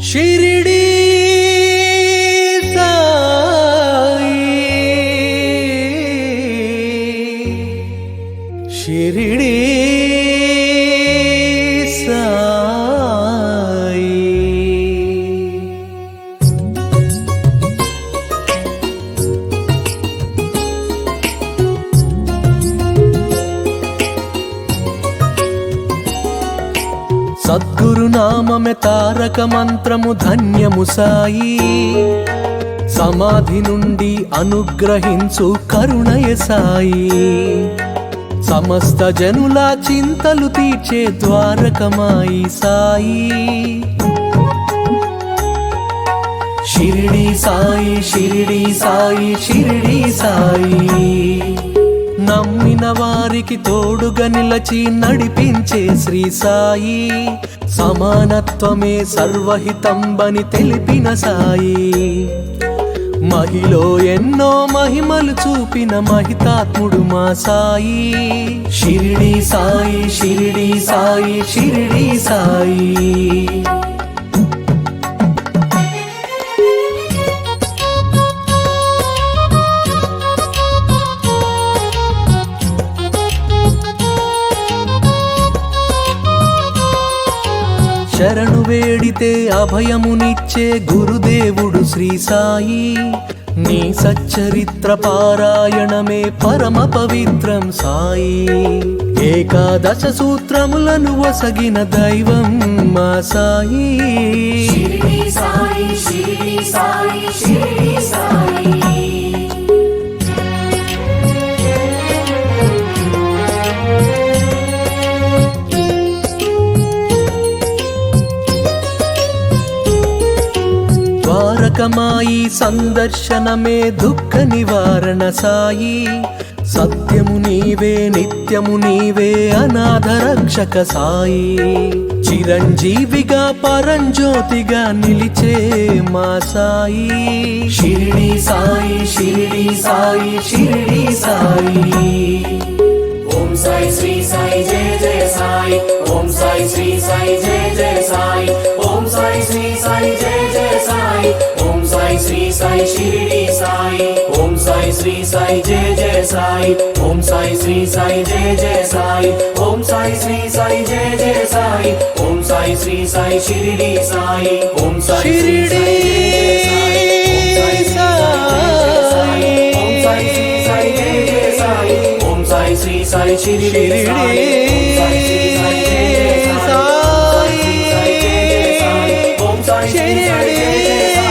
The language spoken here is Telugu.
शिरडी साई शिरडी साई सद्गुरु नाममे तारक मंत्रमु धन्यमु साई समाधि నుండి అనుగ్రహించు కరుణయ సాయి సమస్త జనుల చింతలు తీర్చే ద్వారకమాయి సాయి షిరిడి సాయి షిరిడి సాయి షిరిడి సాయి నమ్మిన వారికి తోడుగా నిలచి నడిపించే శ్రీ సాయి సమానత్వమే సర్వహితంబని తెలిపిన సాయి మహిలో ఎన్నో మహిమలు చూపిన మహితాత్ముడు మా సాయి షిరిడి సాయి షిరిడి సాయి షిరిడి సాయి శరణు వేడితే అభయమునిచ్చే గురుదేవుడు శ్రీ సాయి నీ సచ్చరిత్ర పారాయణమే పరమ పవిత్రం సాయి ఏకాదశ సూత్రములను వసగిన దైవం మా సాయి షిరిడి సాయి షిరిడి సాయి షిరిడి సాయి ద్వారకమాయి సందర్శనమే దుఃఖ నివారణ సాయి సత్యము నీవే నిత్యము నీవే అనాథ రక్షక సాయి చిరంజీవిగా పరంజ్యోతిగా నిలిచే మా సాయి షిరిడి సాయి షిరిడి సాయి షిరిడి సాయి ఓం సాయి శ్రీ సాయి జయ జయ సాయి ఓం సాయి శ్రీ సాయి జయ జయ సాయి ఓం సాయి శ్రీ సాయి జయ జయ సాయి ఓం సాయి శ్రీ సాయి షిరిడి సాయి ఓం సాయి శ్రీ సాయి జయ జయ సాయి ఓం సాయి శ్రీ సాయి జయ జయ సాయి ఓం సాయి శ్రీ సాయి జయ జయ సాయి ఓం సాయి శ్రీ సాయి షిరిడి సాయి ఓం సాయి శ్రీ సాయి ఓం సాయి శ్రీ సాయి జయ జయ సాయి ఓం సాయి శ్రీ సాయి షిరిడి సాయి ఓం సాయి శ్రీ సాయి జయ జయ సాయి ఓం సాయి శ్రీ సాయి